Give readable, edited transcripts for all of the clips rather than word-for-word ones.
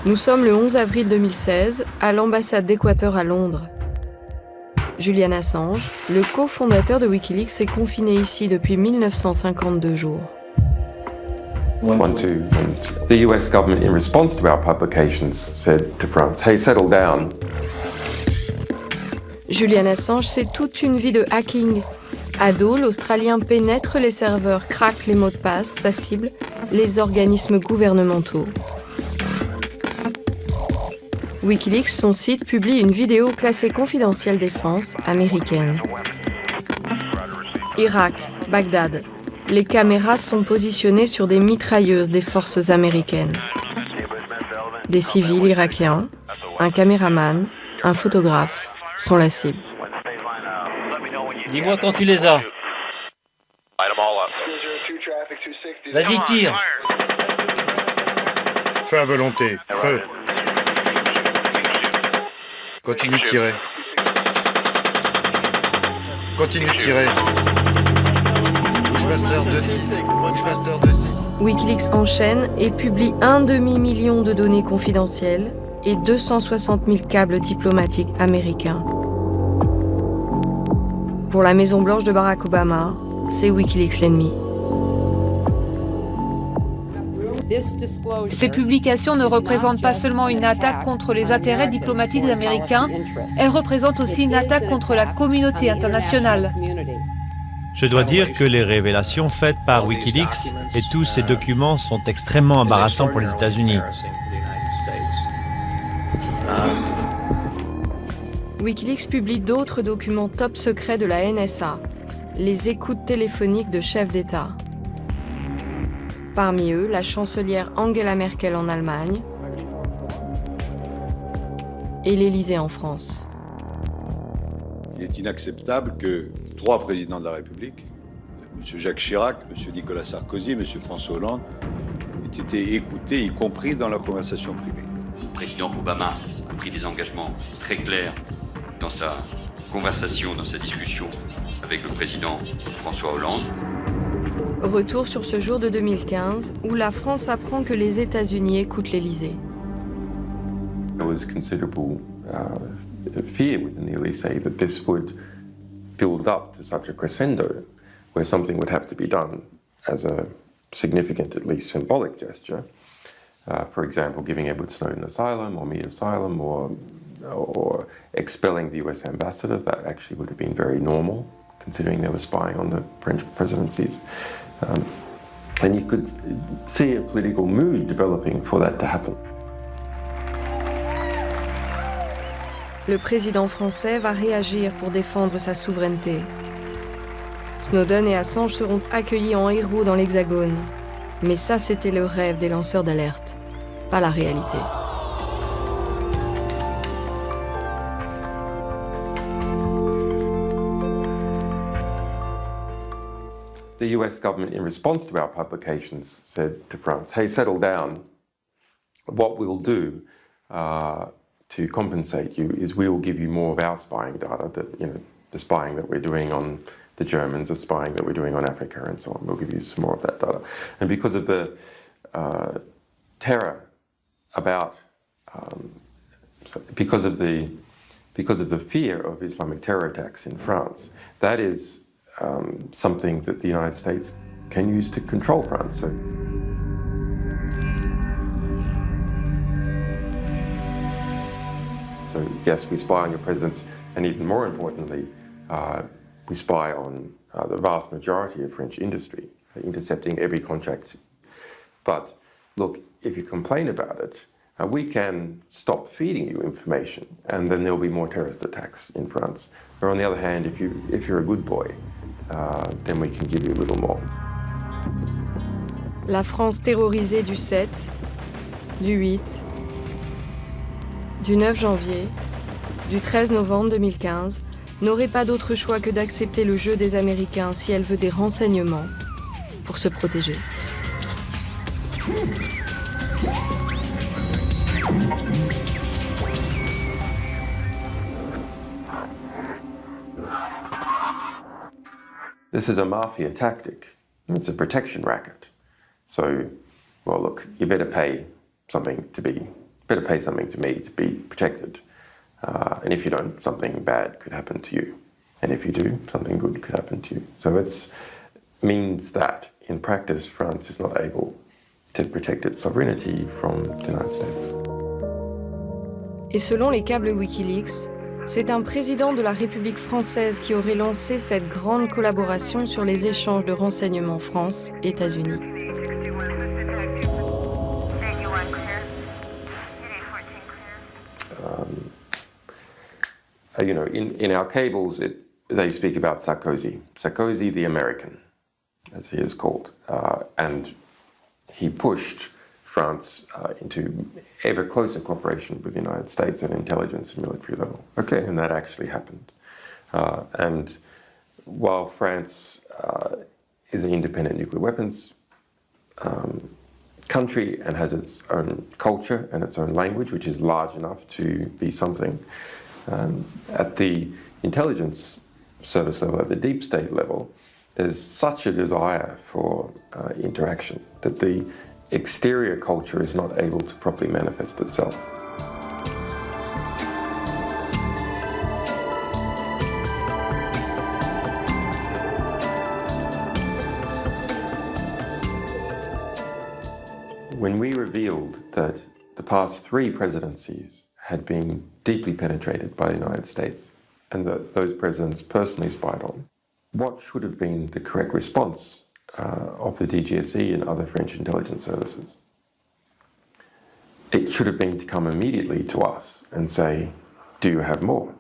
Nous sommes le 11 avril 2016 à l'ambassade d'Équateur à Londres. Julian Assange, le cofondateur de Wikileaks, est confiné ici depuis 1952 jours. The US government, in response to our publications, said to France, "Hey, settle down." Julian Assange, c'est toute une vie de hacking. Ado, l'Australien pénètre les serveurs, craque les mots de passe, sa cible, les organismes gouvernementaux. Wikileaks, son site, publie une vidéo classée confidentielle défense américaine. Irak, Bagdad. Les caméras sont positionnées sur des mitrailleuses des forces américaines. Des civils irakiens, un caméraman, un photographe sont la cible. Dis-moi quand tu les as. Vas-y, tire. Feu à volonté, feu. Continue de tirer. Continue de tirer. Bushmaster 2.6. Bushmaster 2.6. Wikileaks enchaîne et publie 1 demi-million de données confidentielles et 260 000 câbles diplomatiques américains. Pour la Maison-Blanche de Barack Obama, c'est Wikileaks l'ennemi. Ces publications ne représentent pas seulement une attaque contre les intérêts diplomatiques américains, elles représentent aussi une attaque contre la communauté internationale. Je dois dire que les révélations faites par Wikileaks et tous ces documents sont extrêmement embarrassants pour les États-Unis. Wikileaks publie d'autres documents top secrets de la NSA, les écoutes téléphoniques de chefs d'État. Parmi eux, la chancelière Angela Merkel en Allemagne et l'Élysée en France. Il est inacceptable que 3 présidents de la République, M. Jacques Chirac, M. Nicolas Sarkozy, M. François Hollande, aient été écoutés, y compris dans leur conversation privée. Le président Obama a pris des engagements très clairs dans sa conversation, dans sa discussion avec le président François Hollande. Retour sur ce jour de 2015 où la France apprend que les États-Unis écoutent l'Élysée. There was considerable fear within the Elysee that this would build up to such a crescendo where something would have to be done as a significant, at least symbolic gesture. For example, giving Edward Snowden asylum or me asylum or expelling the US ambassador. That actually would have been very normal, considering they were spying on the French presidencies. And you could see a political mood developing for that to happen. Le président français va réagir pour défendre sa souveraineté. Snowden et Assange seront accueillis en héros dans l'Hexagone. Mais ça, c'était le rêve des lanceurs d'alerte, pas la réalité. The US government, in response to our publications, said to France, "Hey, settle down. What we'll do to compensate you is we will give you more of our spying data, the spying that we're doing on the Germans, the spying that we're doing on Africa and so on. We'll give you some more of that data." And because of the terror about, because of the fear of Islamic terror attacks in France, that is something that the United States can use to control France. So yes, we spy on your presidents, and even more importantly, we spy on the vast majority of French industry, intercepting every contract. But look, if you complain about it, we can stop feeding you information, and then there'll be more terrorist attacks in France. Or on the other hand, if you're a good boy, then we can give you a little more. La France terrorisée du 7, du 8, du 9 janvier, du 13 novembre 2015 n'aurait pas d'autre choix que d'accepter le jeu des Américains si elle veut des renseignements pour se protéger. This is a mafia tactic. It's a protection racket. So, well, look, you better pay something to be better pay something to me to be protected. And if you don't, something bad could happen to you. And if you do, something good could happen to you. So it means that, in practice, France is not able to protect its sovereignty from the United States. Et selon les câbles Wikileaks, c'est un président de la République française qui aurait lancé cette grande collaboration sur les échanges de renseignements France-États-Unis. You know, in our cables, they speak about Sarkozy. Sarkozy the American, as he is called. And he pushed France into ever closer cooperation with the United States at intelligence and military level. Okay, and that actually happened. And while France is an independent nuclear weapons country and has its own culture and its own language, which is large enough to be something, at the intelligence service level, at the deep state level, there's such a desire for interaction that the exterior culture is not able to properly manifest itself. When we revealed that the past 3 presidencies had been deeply penetrated by the United States and that those presidents personally spied on, what should have been the correct response of the DGSE and other French intelligence services? It should have been to come immediately to us and say, do you have more?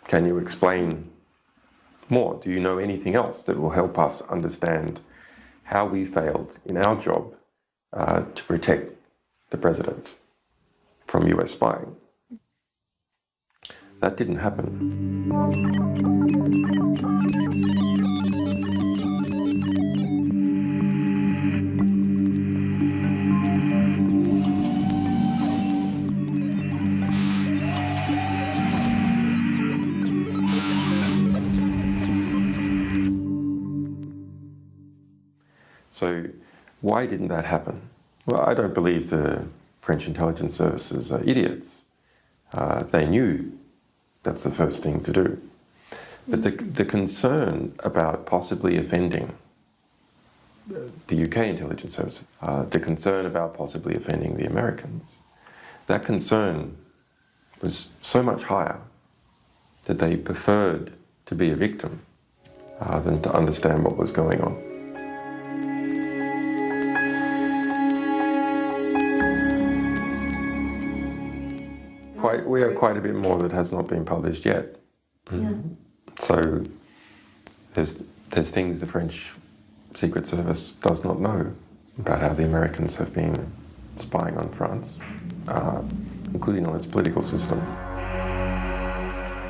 Can you explain more? Do you know anything else that will help us understand how we failed in our job to protect the president from US spying? That didn't happen. So why didn't that happen? Well, I don't believe the French intelligence services are idiots. They knew that's the first thing to do. But the concern about possibly offending the UK intelligence service, the concern about possibly offending the Americans, that concern was so much higher that they preferred to be a victim than to understand what was going on. We have quite a bit more that has not been published yet. Yeah. So there's things the French Secret Service does not know about how the Americans have been spying on France, including on its political system.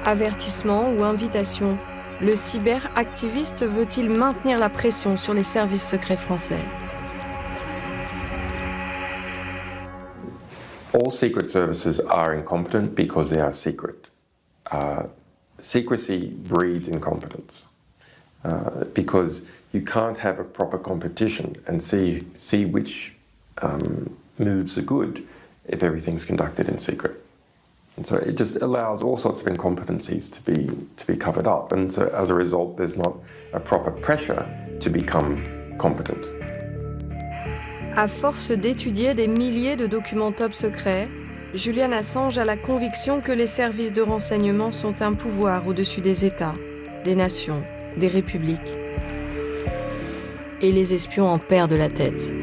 Avertissement ou invitation, le cyberactiviste veut-il maintenir la pression sur les services secrets français? All secret services are incompetent because they are secret. Secrecy breeds incompetence because you can't have a proper competition and see which moves are good if everything's conducted in secret. And so it just allows all sorts of incompetencies to be covered up, and so as a result there's not a proper pressure to become competent. À force d'étudier des milliers de documents top secrets, Julian Assange a la conviction que les services de renseignement sont un pouvoir au-dessus des États, des nations, des républiques. Et les espions en perdent la tête.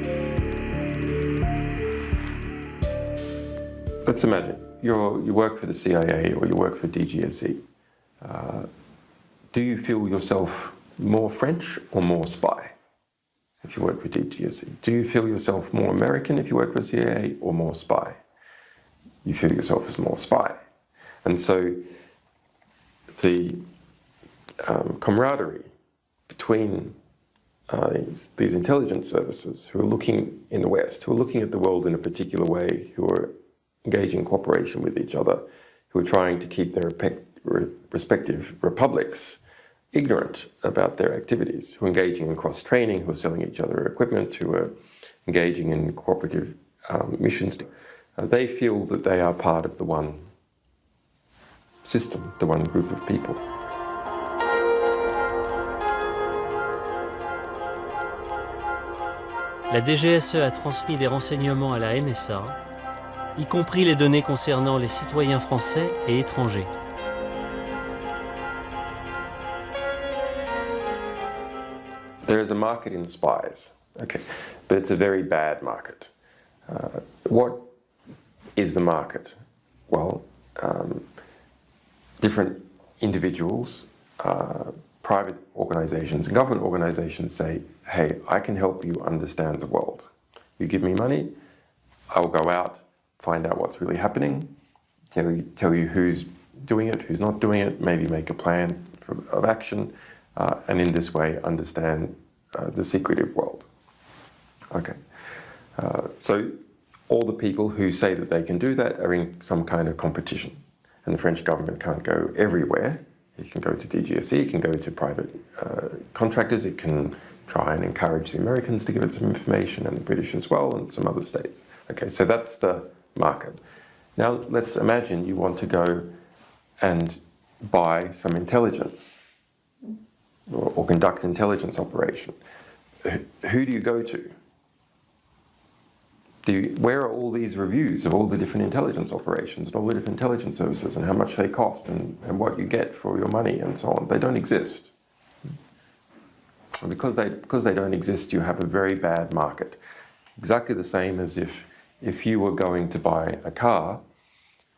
Let's imagine you work for the CIA or you work for DGSE. Do you feel yourself more French or more spy if you work for DGSE? Do you feel yourself more American if you work for CIA or more spy? You feel yourself as more spy. And so the camaraderie between these intelligence services who are looking in the West, who are looking at the world in a particular way, who are engaging in cooperation with each other, who are trying to keep their respective republics ignorant about their activities, who are engaging in cross-training, who are selling each other equipment, who are engaging in cooperative missions. they feel that they are part of the one system, the one group of people. La DGSE a transmis des renseignements à la NSA, y compris les données concernant les citoyens français et étrangers. There is a market in spies, okay, but it's a very bad market. What is the market? Well, different individuals, private organizations, and government organizations say, hey, I can help you understand the world. You give me money, I'll go out, find out what's really happening, tell you who's doing it, who's not doing it, maybe make a plan of action, and in this way understand the secretive world. Okay, so all the people who say that they can do that are in some kind of competition, and the French government can't go everywhere. It can go to DGSE, it can go to private contractors, it can try and encourage the Americans to give it some information, and the British as well, and some other states. Okay, so that's the market. Now let's imagine you want to go and buy some intelligence or conduct intelligence operation. Who do you go to? Where are all these reviews of all the different intelligence operations and all the different intelligence services and how much they cost and what you get for your money and so on? They don't exist. And because they don't exist, you have a very bad market. Exactly the same as if you were going to buy a car,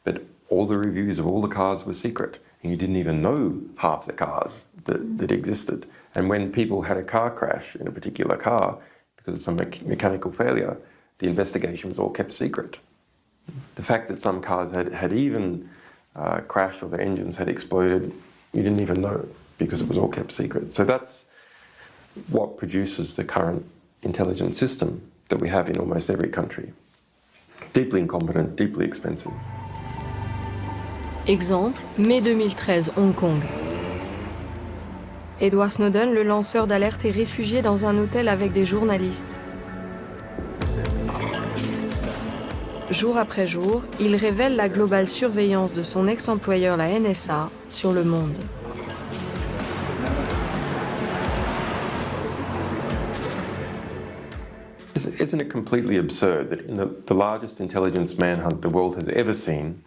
but all the reviews of all the cars were secret and you didn't even know half the cars that existed. And when people had a car crash in a particular car because of some mechanical failure, the investigation was all kept secret. The fact that some cars had even crashed or their engines had exploded, you didn't even know because it was all kept secret. So that's what produces the current intelligence system that we have in almost every country. Deeply incompetent, deeply expensive. Exemple, mai 2013, Hong Kong. Edward Snowden, le lanceur d'alerte, est réfugié dans un hôtel avec des journalistes. Jour après jour, il révèle la globale surveillance de son ex-employeur, la NSA, sur le monde. Isn't it completely absurd that in the largest intelligence manhunt the world has ever seen,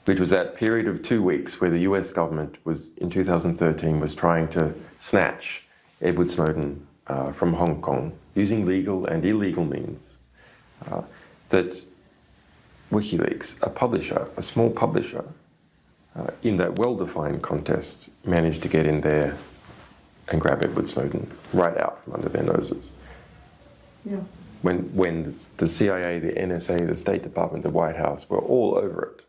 which was that period of 2 weeks where the US government was, in 2013, was trying to snatch Edward Snowden from Hong Kong using legal and illegal means, that WikiLeaks, a publisher, a small publisher, in that well-defined contest, managed to get in there and grab Edward Snowden right out from under their noses. Yeah. When the CIA, the NSA, the State Department, the White House were all over it.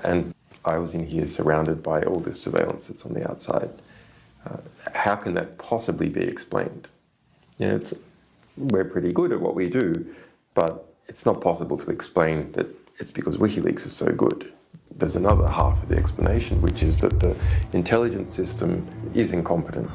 And I was in here surrounded by all this surveillance that's on the outside. How can that possibly be explained? You know, we're pretty good at what we do, but it's not possible to explain that it's because WikiLeaks is so good. There's another half of the explanation, which is that the intelligence system is incompetent.